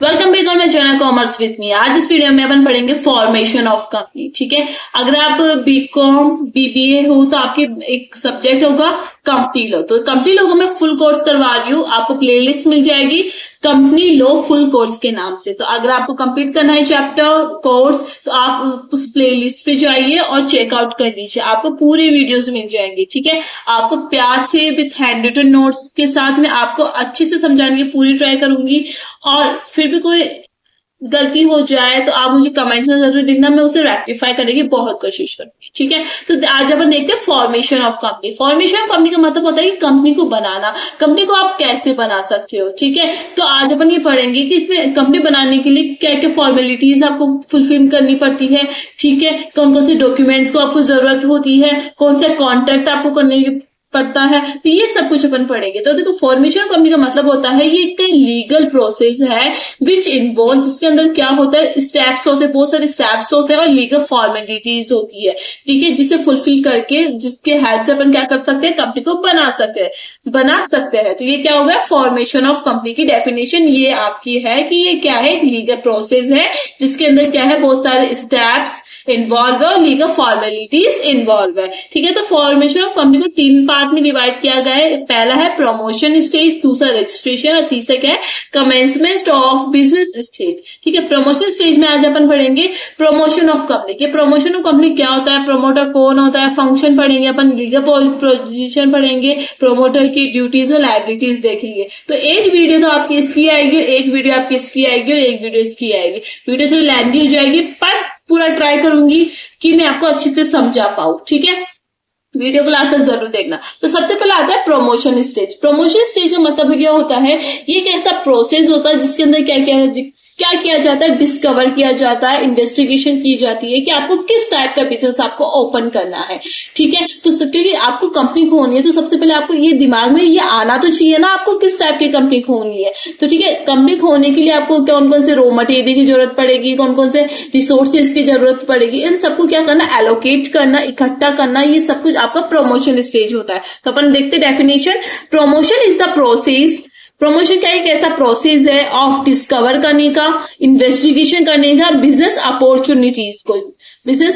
Welcome back on my channel commerce with me. आज इस video में अपन पढ़ेंगे फॉर्मेशन ऑफ कंपनी। ठीक है, अगर आप बीकॉम बीबीए हो तो आपके एक सब्जेक्ट होगा कंपनी लॉ। तो कंपनी लॉ को मैं फुल कोर्स करवा रही हूँ, आपको प्लेलिस्ट मिल जाएगी कंपनी लॉ फुल कोर्स के नाम से। तो अगर आपको कंप्लीट करना है चैप्टर कोर्स तो आप उस प्लेलिस्ट पे जाइए और चेकआउट कर लीजिए, आपको पूरी वीडियोस मिल जाएंगी। ठीक है, आपको प्यार से विथ हैंड रिटन नोट्स के साथ में आपको अच्छे से समझाने की पूरी ट्राई करूंगी। और फिर भी कोई गलती हो जाए तो आप मुझे कमेंट्स में जरूर लिखना, मैं उसे रेक्टिफाई करने की बहुत कोशिश करूंगी। ठीक है, तो आज अपन देखते हैं formation of company. Formation of company का मतलब होता है कि कंपनी को बनाना, कंपनी को आप कैसे बना सकते हो। ठीक है, तो आज अपन ये पढ़ेंगे कि इसमें कंपनी बनाने के लिए क्या क्या फॉर्मेलिटीज आपको फुलफिल करनी पड़ती है। ठीक है, कौन कौन से डॉक्यूमेंट्स को आपको जरूरत होती है, कौन सा कॉन्ट्रैक्ट आपको करने पड़ता है, तो ये सब कुछ अपन पढ़ेंगे। तो देखो, फॉर्मेशन ऑफ कंपनी का मतलब होता है ये एक लीगल प्रोसेस है विच इन्वॉल्व, जिसके अंदर क्या होता है, स्टेप्स होते हैं, बहुत सारे स्टेप्स होते हैं और लीगल फॉर्मेलिटीज होती है। ठीक है, जिसे फुलफिल करके जिसके हेल्प से अपन क्या कर सकते हैं, कंपनी को बना सकते हैं। तो ये क्या होगा, फॉर्मेशन ऑफ कंपनी की डेफिनेशन ये आपकी है कि ये क्या है, एक लीगल प्रोसेस है जिसके अंदर क्या है, बहुत सारे स्टेप्स इन्वॉल्व है और लीगल फॉर्मेलिटीज इन्वॉल्व है। ठीक है, तो फॉर्मेशन ऑफ कंपनी को 3 पार्ट में डिवाइड किया गया है। पहला है प्रमोशन स्टेज, दूसरा रजिस्ट्रेशन और तीसरा क्या है, कमेंसमेंट ऑफ बिजनेस स्टेज। ठीक है, प्रमोशन स्टेज में आज अपन पढ़ेंगे प्रमोशन ऑफ कंपनी के। प्रमोशन ऑफ कंपनी क्या होता है, प्रमोटर कौन होता है, फंक्शन पढ़ेंगे अपन, लीगल पोजीशन पढ़ेंगे, प्रमोटर की ड्यूटीज और लायबिलिटीज देखेंगे। तो एक वीडियो तो आपकी इसकी आएगी, एक वीडियो आपकी इसकी आएगी और एक वीडियो इसकी आएगी। वीडियो थोड़ी लेंथी हो जाएगी पर पूरा ट्राई करूंगी कि मैं आपको अच्छे से समझा पाऊं। ठीक है, वीडियो को लास्ट तक जरूर देखना। तो सबसे पहले आता है प्रमोशन स्टेज। प्रमोशन स्टेज का मतलब क्या होता है, ये एक ऐसा प्रोसेस होता है जिसके अंदर क्या किया जाता है, डिस्कवर किया जाता है, इन्वेस्टिगेशन की जाती है कि आपको किस टाइप का बिजनेस आपको ओपन करना है। ठीक है, तो क्योंकि आपको कंपनी खोलनी है तो सबसे पहले आपको ये दिमाग में ये आना तो चाहिए ना, आपको किस टाइप की कंपनी खोलनी है। तो ठीक है, कंपनी खोलने के लिए आपको कौन कौन से रॉ मटेरियल की जरूरत पड़ेगी, कौन कौन से रिसोर्सेज की जरूरत पड़ेगी, इन सबको क्या करना, एलोकेट करना, इकट्ठा करना, ये सब कुछ आपका प्रमोशन स्टेज होता है। तो अपन देखते definition. Promotion is the process, promotion क्या एक ऐसा प्रोसेस है ऑफ डिस्कवर करने का, इन्वेस्टिगेशन करने का, बिजनेस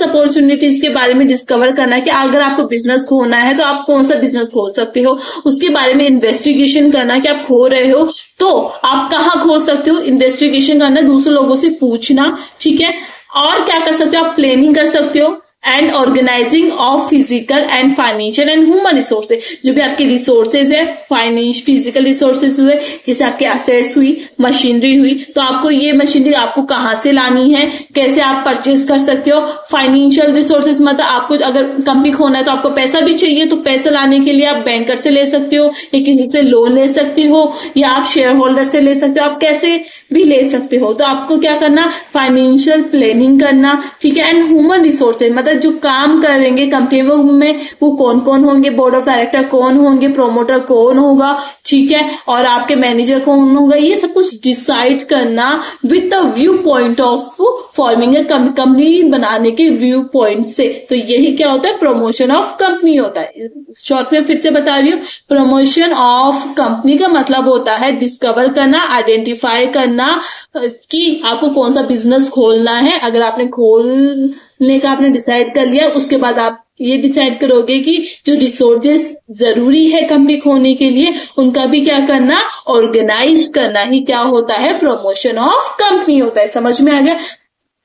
अपॉर्चुनिटीज के बारे में डिस्कवर करना है कि अगर आपको बिजनेस खोलना है तो आप कौन सा बिजनेस खोल सकते हो, उसके बारे में इन्वेस्टिगेशन करना कि आप खो रहे हो तो आप कहाँ खोल सकते हो, इन्वेस्टिगेशन करना, दूसरे लोगों से पूछना। ठीक है, और क्या कर सकते हो, आप प्लानिंग कर सकते हो and organising of physical and financial and human resources. जो भी आपके रिसोर्सेज है, फिजिकल रिसोर्सेज हुए, जैसे आपके असेट्स हुई, मशीनरी हुई, तो आपको ये मशीनरी आपको कहाँ से लानी है, कैसे आप परचेज कर सकते हो। फाइनेंशियल रिसोर्सेज मतलब आपको अगर कंपनी खोलना है तो आपको पैसा भी चाहिए, तो पैसा लाने के लिए आप बैंकर से ले सकते हो या किसी से लोन ले सकते हो या आप शेयर होल्डर से ले सकते हो, आप कैसे भी ले सकते हो। तो आपको क्या करना, फाइनेंशियल प्लानिंग करना। ठीक है, एंड ह्यूमन रिसोर्सेज मतलब जो काम करेंगे कंपनी में वो कौन कौन होंगे, बोर्ड ऑफ डायरेक्टर कौन होंगे, प्रोमोटर कौन होगा। ठीक है, और आपके मैनेजर कौन होगा, ये सब कुछ डिसाइड करना with the view point of forming a company, बनाने के व्यू पॉइंट से। तो यही क्या होता है, प्रमोशन ऑफ कंपनी होता है। शॉर्ट में फिर से बता रही हूँ, प्रमोशन ऑफ कंपनी का मतलब होता है डिस्कवर करना, आइडेंटिफाई करना कि आपको कौन सा बिजनेस खोलना है। अगर आपने खोलने का आपने डिसाइड कर लिया, उसके बाद आप ये डिसाइड करोगे कि जो रिसोर्सेज जरूरी है कंपनी खोलने के लिए उनका भी क्या करना, ऑर्गेनाइज करना ही क्या होता है, प्रमोशन ऑफ कंपनी होता है। समझ में आ गया?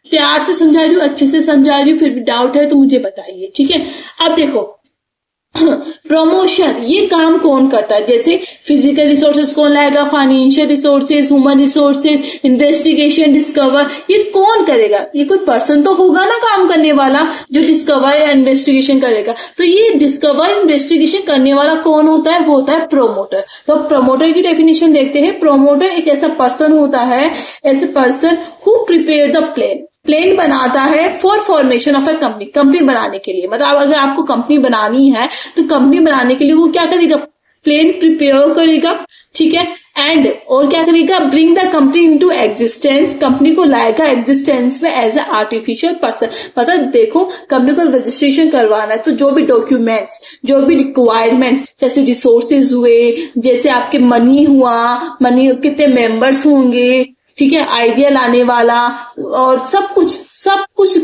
प्यार से समझा रही हूँ, अच्छे से समझा रही हूँ, फिर भी डाउट है तो मुझे बताइए। ठीक है, अब देखो प्रमोशन ये काम कौन करता है, जैसे फिजिकल रिसोर्सेज कौन लाएगा, financial resources, human resources, investigation, discover, ये कौन करेगा, ये कोई पर्सन तो होगा ना काम करने वाला जो डिस्कवर या इन्वेस्टिगेशन करेगा। तो ये डिस्कवर इन्वेस्टिगेशन करने वाला कौन होता है, वो होता है प्रोमोटर। तो प्रमोटर की डेफिनेशन देखते हैं। प्रोमोटर एक ऐसा पर्सन होता है, ऐसे person who prepare the plan बनाता है for formation of A company बनाने के लिए। मतलब अगर आपको कंपनी बनानी है तो कंपनी बनाने के लिए वो क्या करेगा, प्लान प्रिपेयर करेगा। ठीक है, एंड और क्या करेगा, bring the company into existence, company को लाएगा एग्जिस्टेंस में एज ए आर्टिफिशियल पर्सन। मतलब देखो, कंपनी को रजिस्ट्रेशन करवाना है तो जो भी डॉक्यूमेंट्स, जो भी रिक्वायरमेंट्स, जैसे रिसोर्सेज हुए, जैसे आपके मनी हुआ, मनी कितने मेंबर्स होंगे, ठीक है, आइडिया लाने वाला और सब कुछ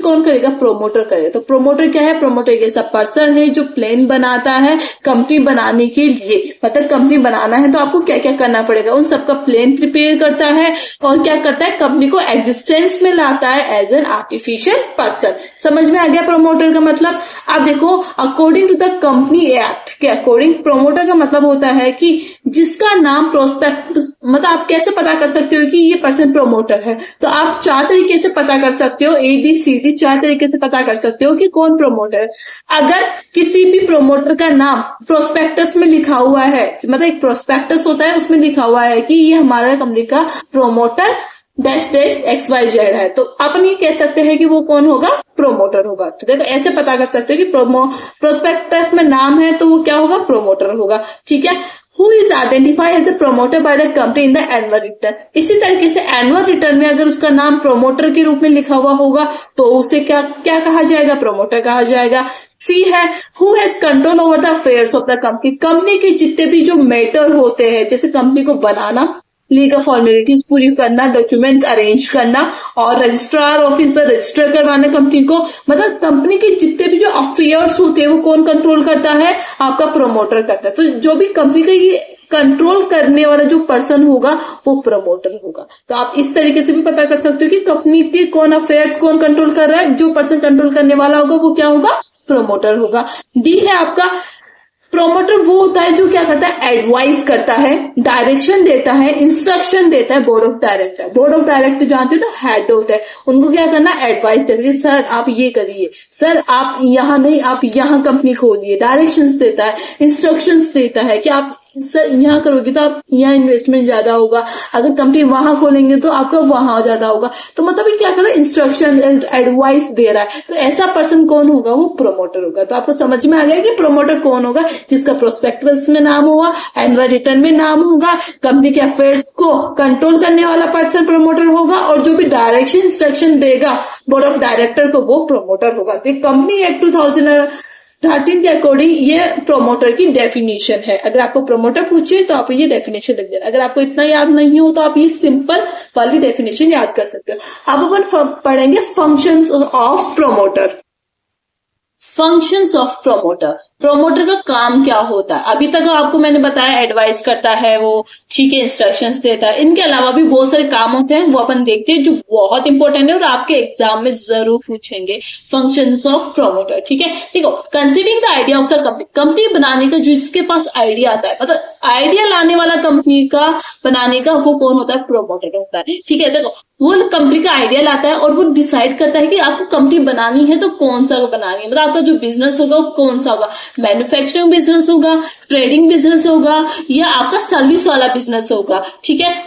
कौन करेगा? प्रोमोटर करेगा। तो प्रोमोटर क्या है? प्रोमोटर एक ऐसा पर्सन है जो प्लान बनाता है कंपनी बनाने के लिए। मतलब कंपनी बनाना है तो आपको क्या क्या करना पड़ेगा, उन सबका प्लान प्रिपेयर करता है और क्या करता है? कंपनी को एग्जिस्टेंस में लाता है एज एन आर्टिफिशियल पर्सन। समझ में आ गया प्रोमोटर का मतलब? आप देखो, according to the company act के अकॉर्डिंग प्रोमोटर का मतलब होता है कि जिसका नाम प्रोस्पेक्टस, मतलब आप कैसे पता कर सकते हो कि ये पर्सन प्रोमोटर है? तो आप 4 तरीके से पता कर सकते हो, ABCD 4 तरीके से पता कर सकते हो कि कौन प्रोमोटर है। अगर किसी भी प्रोमोटर का नाम प्रोस्पेक्टस में लिखा हुआ है, मतलब एक प्रोस्पेक्टस होता है उसमें लिखा हुआ है कि ये हमारा कंपनी का प्रोमोटर डैश डैश XYZ है, तो अपन ये कह सकते हैं कि वो कौन होगा? प्रोमोटर होगा। तो देखो ऐसे पता कर सकते हो कि प्रोस्पेक्टस में नाम है तो वो क्या होगा? प्रोमोटर होगा। ठीक है। Who is identified as a promoter by the company in the annual return? इसी तरीके से एनुअल रिटर्न में अगर उसका नाम प्रोमोटर के रूप में लिखा हुआ होगा तो उसे क्या क्या कहा जाएगा? प्रोमोटर कहा जाएगा। सी है, who has control over the affairs of the company? Company के जितने भी जो मैटर होते हैं, जैसे कंपनी को बनाना, लीगल फॉर्मेलिटीज पूरी करना, डॉक्यूमेंट्स अरेंज करना और रजिस्ट्रार ऑफिस पर रजिस्टर करवाना कंपनी को, मतलब कंपनी के जितने भी जो अफेयर्स होते हैं वो कौन कंट्रोल करता है? आपका प्रोमोटर करता है। तो जो भी कंपनी का ये कंट्रोल करने वाला जो पर्सन होगा वो प्रोमोटर होगा। तो आप इस तरीके से भी पता कर सकते हो कि कंपनी के कौन अफेयर्स कौन कंट्रोल कर रहा है। जो पर्सन कंट्रोल करने वाला होगा वो क्या होगा? प्रोमोटर होगा। डी है आपका, प्रोमोटर वो होता है जो क्या करता है? एडवाइस करता है, डायरेक्शन देता है, इंस्ट्रक्शन देता है board of director. Board of director जानते हो ना, हेड होता है, उनको क्या करना? एडवाइस देते हैं, सर आप ये करिए, सर आप यहाँ नहीं, आप यहाँ कंपनी खोलिए। डायरेक्शंस देता है, इंस्ट्रक्शंस देता है कि आप सर यहाँ करोगे तो आप यहाँ इन्वेस्टमेंट ज्यादा होगा, अगर कंपनी वहां खोलेंगे तो आपका वहां ज्यादा होगा। तो मतलब ये क्या कर रहा है? इंस्ट्रक्शन एडवाइस दे रहा है। तो ऐसा पर्सन कौन होगा? वो प्रोमोटर होगा। तो आपको समझ में आ गया कि प्रोमोटर कौन होगा? जिसका प्रोस्पेक्टस में नाम होगा, एनुअल रिटर्न में नाम होगा, कंपनी के अफेयर्स को कंट्रोल करने वाला पर्सन प्रोमोटर होगा और जो भी डायरेक्शन इंस्ट्रक्शन देगा बोर्ड ऑफ डायरेक्टर को वो प्रोमोटर होगा। तो कंपनी एक्ट 2013 के अकॉर्डिंग ये प्रोमोटर की डेफिनेशन है। अगर आपको प्रोमोटर पूछे तो आप ये डेफिनेशन लिख देना। अगर आपको इतना याद नहीं हो तो आप ये सिंपल वाली डेफिनेशन याद कर सकते हो। अब अपन पढ़ेंगे functions of promoter. Functions of promoter, promoter का काम क्या होता है? अभी तक आपको मैंने बताया एडवाइस करता है वो, ठीक है, इंस्ट्रक्शंस देता है। इनके अलावा भी बहुत सारे काम होते हैं, वो अपन देखते हैं जो बहुत इंपॉर्टेंट है और आपके एग्जाम में जरूर पूछेंगे। फंक्शंस ऑफ प्रोमोटर, ठीक है। देखो, conceiving the idea of the company, company बनाने का जो जिसके पास आइडिया आता है, मतलब आइडिया लाने वाला कंपनी का बनाने का, वो कौन होता है? प्रोमोटर होता है। ठीक है। देखो, वो कंपनी का आइडिया लाता है और वो डिसाइड करता है कि आपको कंपनी बनानी है तो कौन सा बनानी है। मतलब आपका जो बिजनेस होगा वो कौन सा होगा? मैन्युफैक्चरिंग बिजनेस होगा, ट्रेडिंग बिजनेस होगा या आपका सर्विस वाला बिजनेस होगा। ठीक है,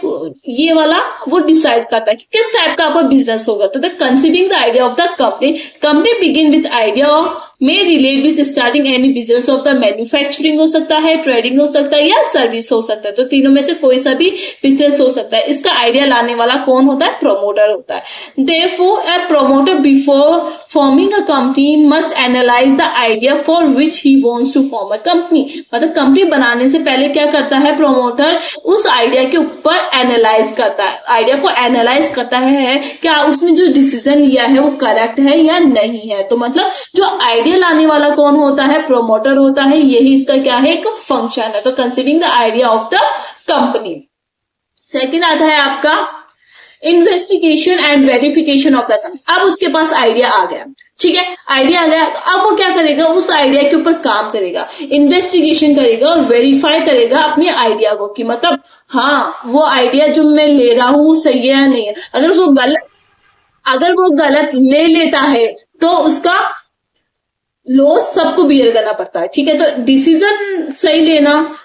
ये वाला वो डिसाइड करता है कि किस टाइप का आपका बिजनेस होगा। तो the conceiving the idea of the company begin with idea में relate with starting any business of the manufacturing हो सकता है, ट्रेडिंग हो सकता है या सर्विस हो सकता है। तो तीनों में से कोई सा भी बिजनेस हो सकता है। इसका आइडिया लाने वाला कौन होता है? प्रोमोटर होता है। Therefore, a promoter before forming a company must analyze the idea for which he wants to form a company। मतलब कंपनी बनाने से पहले क्या करता है प्रोमोटर? उस आइडिया के ऊपर एनालाइज करता है, आइडिया को एनालाइज करता है क्या उसने जो डिसीजन लिया है वो करेक्ट है या नहीं है। तो मतलब जो आइडिया लाने वाला कौन होता है? प्रोमोटर होता है। यही इसका क्या है? एक फंक्शन है। तो conceiving the idea of the company. Second आता है आपका investigation and verification of the company. अब उसके पास आइडिया आ गया, ठीक है, आइडिया आ गया, तो अब वो क्या करेगा? उस आइडिया के ऊपर काम करेगा, इन्वेस्टिगेशन करेगा और वेरीफाई करेगा अपने आइडिया को कि मतलब हाँ वो आइडिया जो मैं ले रहा हूँ सही है या नहीं है। अगर वो गलत ले लेता है तो उसका लॉस सबको बियर करना पड़ता है। ठीक है, तो डिसीजन सही लेना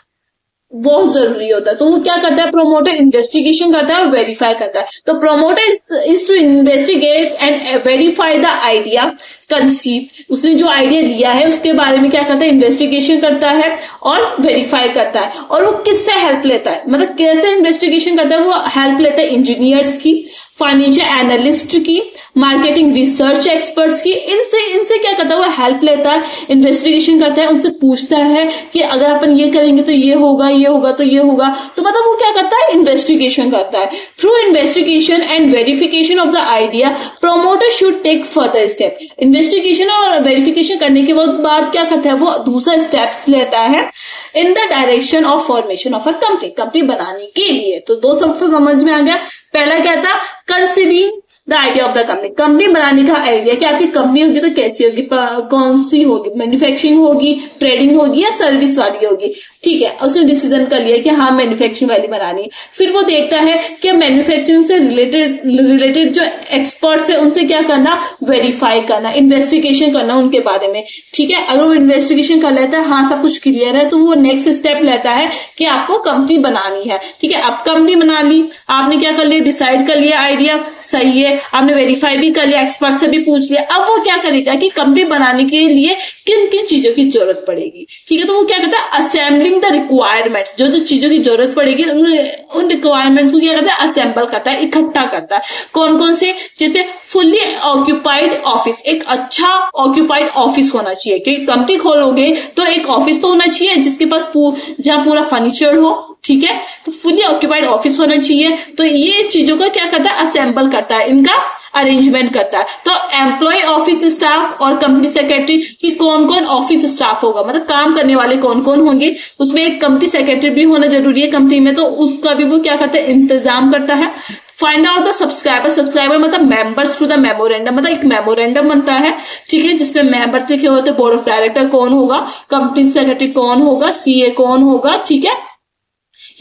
बहुत जरूरी होता है। तो वो क्या करता है? प्रोमोटर इन्वेस्टिगेशन करता है और वेरीफाई करता है। तो promoter is to investigate and verify the idea, conceive, उसने जो आइडिया लिया है उसके बारे में क्या करता है, इन्वेस्टिगेशन करता है और वेरीफाई करता है। और वो किससे हेल्प लेता है, मतलब कैसे इन्वेस्टिगेशन करता है, वो हेल्प लेता है इंजीनियर्स की, फाइनेंशियल एनालिस्ट की, मार्केटिंग रिसर्च एक्सपर्ट्स की, इनसे क्या करता है, वो हेल्प लेता है, इन्वेस्टिगेशन करता है, उनसे पूछता है कि अगर अपन ये करेंगे तो ये होगा, ये होगा तो ये होगा। तो मतलब वो क्या करता है, इन्वेस्टिगेशन करता है। Through investigation and verification of the idea promoter should take further step. Investigation और वेरिफिकेशन करने के बाद क्या करता है, वो दूसरा स्टेप्स लेता है in the direction of formation of a company बनाने के लिए। तो दो सब समझ में आ गया। पहला क्या था, conceiving the idea of the company बनाने का आइडिया कि आपकी कंपनी होगी तो कैसी होगी, कौन सी होगी, मैन्युफैक्चरिंग होगी, ट्रेडिंग होगी या सर्विस वाली होगी। ठीक है, उसने डिसीजन कर लिया कि हाँ मैन्युफैक्चरिंग वाली बनानी है। फिर वो देखता है कि मैन्युफैक्चरिंग से रिलेटेड जो एक्सपर्ट्स है उनसे क्या करना, वेरीफाई करना, इन्वेस्टिगेशन करना उनके बारे में। ठीक है, अगर वो इन्वेस्टिगेशन कर लेता है, हाँ सब कुछ क्लियर है, तो वो नेक्स्ट स्टेप लेता है कि आपको कंपनी बनानी है। ठीक है, अब कंपनी बना ली, आपने क्या कर लिया, डिसाइड कर लिया आइडिया सही है, आपने वेरीफाई भी कर लिया, एक्सपर्ट से भी पूछ लिया। अब वो क्या करेगा कि कंपनी बनाने के लिए किन किन चीजों की जरूरत पड़ेगी। ठीक है, तो वो क्या करता है, असेंबलिंग द रिक्वायरमेंट्स, जो चीजों की जरूरत पड़ेगी उन रिक्वायरमेंट्स को क्या करता है, असेंबल करता है, इकट्ठा करता है। कौन कौन से, जैसे फुल्ली ऑक्यूपाइड ऑफिस, एक अच्छा ऑक्यूपाइड ऑफिस होना चाहिए, क्योंकि कंपनी खोलोगे तो एक ऑफिस तो होना चाहिए जिसके पास जहां पूरा फर्नीचर हो। ठीक है, तो फुल्ली ऑक्यूपाइड ऑफिस होना चाहिए। तो ये चीजों को क्या करता है, असेंबल करता है, इनका अरेंजमेंट करता है। तो एम्प्लॉय ऑफिस स्टाफ और कंपनी सेक्रेटरी की कौन कौन ऑफिस स्टाफ होगा, मतलब काम करने वाले कौन कौन होंगे, उसमें एक कंपनी सेक्रेटरी भी होना जरूरी है कंपनी में, तो उसका भी वो क्या करता है, इंतजाम करता है। फाइंड आउट द सब्सक्राइबर मतलब मेंबर्स टू द मेमोरेंडम, मतलब एक मेमोरेंडम बनता है। ठीक है, जिसमें मेंबर्स लिखे होते हैं, बोर्ड ऑफ डायरेक्टर कौन होगा, कंपनी सेक्रेटरी कौन होगा, सीए कौन होगा। ठीक है,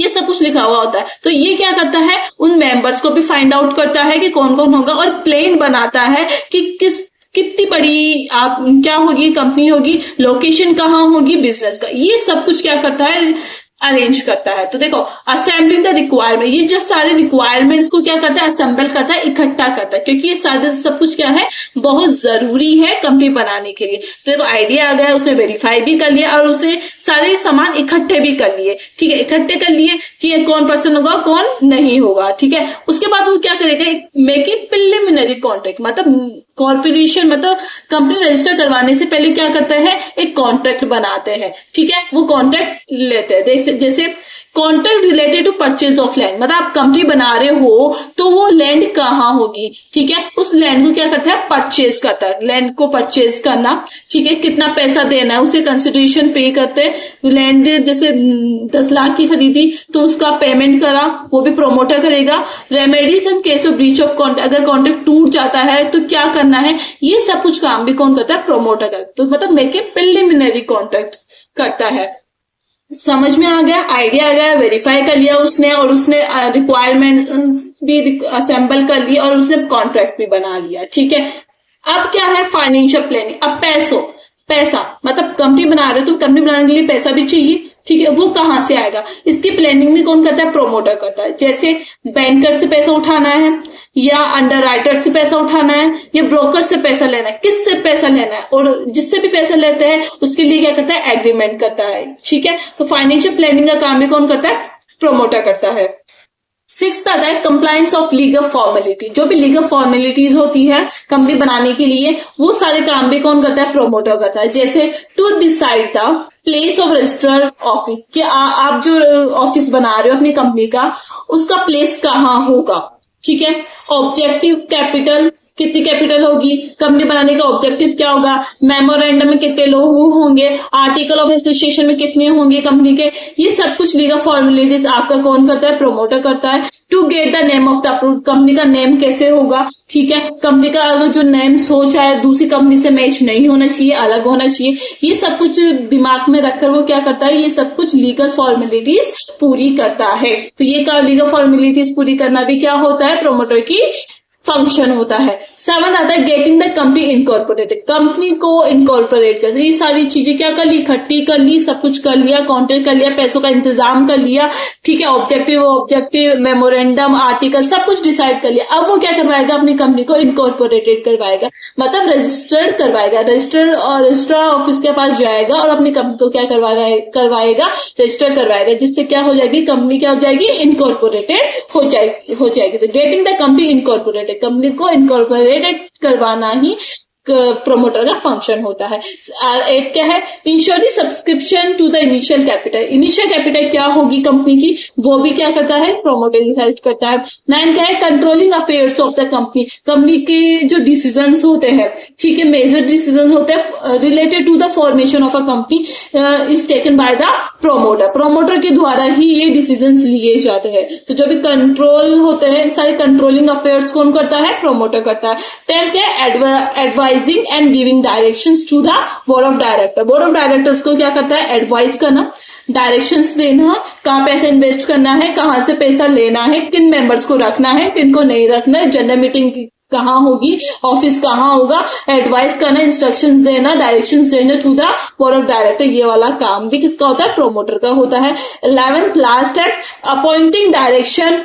ये सब कुछ लिखा हुआ होता है। तो ये क्या करता है, उन मेंबर्स को भी फाइंड आउट करता है कि कौन कौन होगा, और प्लान बनाता है कि कितनी बड़ी आप क्या होगी कंपनी होगी, लोकेशन कहाँ होगी बिजनेस का, ये सब कुछ क्या करता है, अरेंज करता है। तो देखो, असेंबलिंग द रिक्वायरमेंट, ये जो सारे रिक्वायरमेंट्स को क्या करता है, असेंबल करता है, इकट्ठा करता है, क्योंकि ये सारे सब कुछ क्या है, बहुत जरूरी है कंपनी बनाने के लिए। तो देखो आइडिया आ गया, उसने वेरीफाई भी कर लिया और उसने सारे सामान इकट्ठे भी कर लिए। ठीक है, इकट्ठे कर लिए कि ये कौन पर्सन होगा कौन नहीं होगा। ठीक है, उसके बाद वो क्या करेगा, मेकिंग प्रिलिमिनरी कॉन्ट्रैक्ट, मतलब कॉर्पोरेशन मतलब कंपनी रजिस्टर करवाने से पहले क्या करते हैं, एक कॉन्ट्रैक्ट बनाते हैं। ठीक है, वो कॉन्ट्रैक्ट लेते हैं, जैसे contract related to purchase of land, मतलब आप कंपनी बना रहे हो तो वो लैंड कहाँ होगी। ठीक है, उस लैंड को क्या करता है, परचेज करता है, लैंड को परचेज करना। ठीक है, कितना पैसा देना है उसे कंसिडरेशन पे करते हैं। लैंड जैसे 10 लाख की खरीदी तो उसका पेमेंट करा, वो भी प्रोमोटर करेगा। Remedies in case of breach of contract, अगर कॉन्ट्रैक्ट टूट जाता है तो क्या करना है, ये सब कुछ काम भी कौन करता है, प्रोमोटर करता है। तो मतलब मेक ए प्रिलिमिनरी कॉन्ट्रैक्ट करता है। समझ में आ गया, आइडिया आ गया, वेरीफाई कर लिया उसने, और उसने रिक्वायरमेंट भी असेंबल कर लिया, और उसने कॉन्ट्रैक्ट भी बना लिया। ठीक है, अब क्या है, फाइनेंशियल प्लानिंग। अब पैसा मतलब कंपनी बना रहे हो तो कंपनी बनाने के लिए पैसा भी चाहिए। ठीक है, वो कहाँ से आएगा, इसकी प्लानिंग भी कौन करता है, प्रोमोटर करता है। जैसे बैंकर से पैसा उठाना है, या अंडरराइटर से पैसा उठाना है, या ब्रोकर से पैसा लेना है, किससे पैसा लेना है, और जिससे भी पैसा लेते हैं उसके लिए क्या करता है, एग्रीमेंट करता है। ठीक है, तो फाइनेंशियल प्लानिंग का काम भी कौन करता है, प्रोमोटर करता है। 6th आता है कंप्लायंस ऑफ लीगल फॉर्मेलिटी, जो भी लीगल फॉर्मेलिटीज होती है कंपनी बनाने के लिए, वो सारे काम भी कौन करता है, प्रोमोटर करता है। जैसे to decide the place of registered office, कि आप जो ऑफिस बना रहे हो अपनी कंपनी का, उसका प्लेस कहाँ होगा। ठीक है, ऑब्जेक्टिव कैपिटल, कितनी कैपिटल होगी, कंपनी बनाने का ऑब्जेक्टिव क्या होगा, मेमोरेंडम में कितने लोग होंगे, आर्टिकल ऑफ एसोसिएशन में कितने होंगे कंपनी के, ये सब कुछ लीगल फॉर्मेलिटीज आपका कौन करता है, प्रोमोटर करता है। To get the name of the approved, company का नेम कैसे होगा। ठीक है, कंपनी का अगर जो नेम सोचा है दूसरी कंपनी से मैच नहीं होना चाहिए, अलग होना चाहिए, ये सब कुछ दिमाग में रखकर वो क्या करता है, ये सब कुछ लीगल फॉर्मेलिटीज पूरी करता है। तो ये लीगल फॉर्मेलिटीज पूरी करना भी क्या होता है, प्रोमोटर की फंक्शन होता है। 7 आता है getting the company incorporated, company को इनकॉर्पोरेट कर, ये सारी चीजें क्या कर ली, इकट्ठी कर ली, सब कुछ कर लिया, कॉन्ट्रैक्ट कर लिया, पैसों का इंतजाम कर लिया, ठीक है, ऑब्जेक्टिव मेमोरेंडम आर्टिकल सब कुछ डिसाइड कर लिया। अब वो क्या करवाएगा, अपनी कंपनी को इनकॉर्पोरेटेड करवाएगा, मतलब रजिस्टर्ड करवाएगा, रजिस्ट्रार ऑफिस के पास जाएगा और अपनी कंपनी को क्या करवाएगा, रजिस्टर करवाएगा, जिससे क्या हो जाएगी, कंपनी क्या हो जाएगी, इनकॉर्पोरेटेड हो जाएगी। तो getting the company incorporated, company को इनकॉर्पोरेटेड करवाना ही प्रोमोटर का फंक्शन होता है। 8 क्या है, ensure the subscription to the initial capital, initial capital क्या होगी कंपनी की, वो भी क्या करता है, प्रोमोटर डिसाइड करता है। 9 क्या है, controlling affairs of the company, company के जो डिसीजंस होते हैं, ठीक है, मेजर डिसीजन होते हैं related to the formation of a company is taken by the promoter, promoter के द्वारा ही ये डिसीजंस लिए जाते हैं। तो जो भी कंट्रोल होते हैं, सारे कंट्रोलिंग अफेयर्स कौन करता है, प्रोमोटर करता है। 10 क्या है, advising and giving directions to the board of director, board of directors को क्या करता है, एडवाइस करना, डायरेक्शंस देना, कहाँ पैसा इन्वेस्ट करना है, कहाँ से पैसा लेना है, किन मेंबर्स को रखना है, किन को नहीं रखना है, जनरल मीटिंग कहाँ होगी, ऑफिस कहाँ होगा, एडवाइस करना, इंस्ट्रक्शंस देना, डायरेक्शंस देना to the board of director, ये वाला काम भी किसका होता है, प्रोमोटर का होता है। 11th लास्ट है, appointing director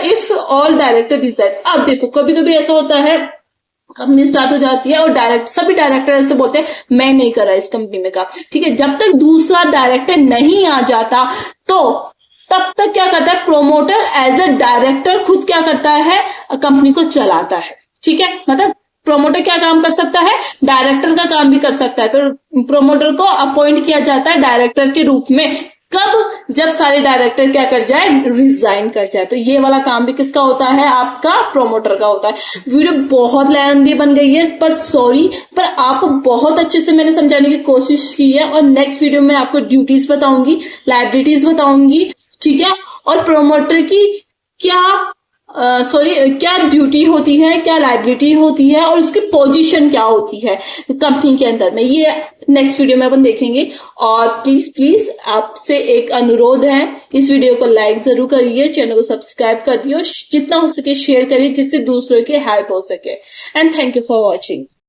if all director decide. अब देखो कभी कभी ऐसा होता है, कंपनी स्टार्ट हो जाती है और सभी डायरेक्टर ऐसे बोलते हैं मैं नहीं कर रहा इस कंपनी में काम, ठीक है, जब तक दूसरा डायरेक्टर नहीं आ जाता तो तब तक क्या करता है, प्रोमोटर एज अ डायरेक्टर खुद क्या करता है, कंपनी को चलाता है, ठीक है, मतलब प्रोमोटर क्या काम कर सकता है, डायरेक्टर का काम भी कर सकता है। तो प्रोमोटर को अपॉइंट किया जाता है डायरेक्टर के रूप में, कब, जब सारे डायरेक्टर क्या कर जाए, रिजाइन कर जाए। तो ये वाला काम भी किसका होता है, आपका प्रोमोटर का होता है। वीडियो बहुत लेंथी बन गई है, पर सॉरी, पर आपको बहुत अच्छे से मैंने समझाने की कोशिश की है, और नेक्स्ट वीडियो में आपको ड्यूटीज बताऊंगी, लायबिलिटीज बताऊंगी, ठीक है, और प्रोमोटर की क्या ड्यूटी होती है, क्या लायबिलिटी होती है, और उसकी पोजीशन क्या होती है कंपनी के अंदर में, ये नेक्स्ट वीडियो में अपन देखेंगे। और प्लीज आपसे एक अनुरोध है, इस वीडियो को लाइक जरूर करिए, चैनल को सब्सक्राइब कर दिए और जितना हो सके शेयर करिए, जिससे दूसरों की हेल्प हो सके। And thank you for watching.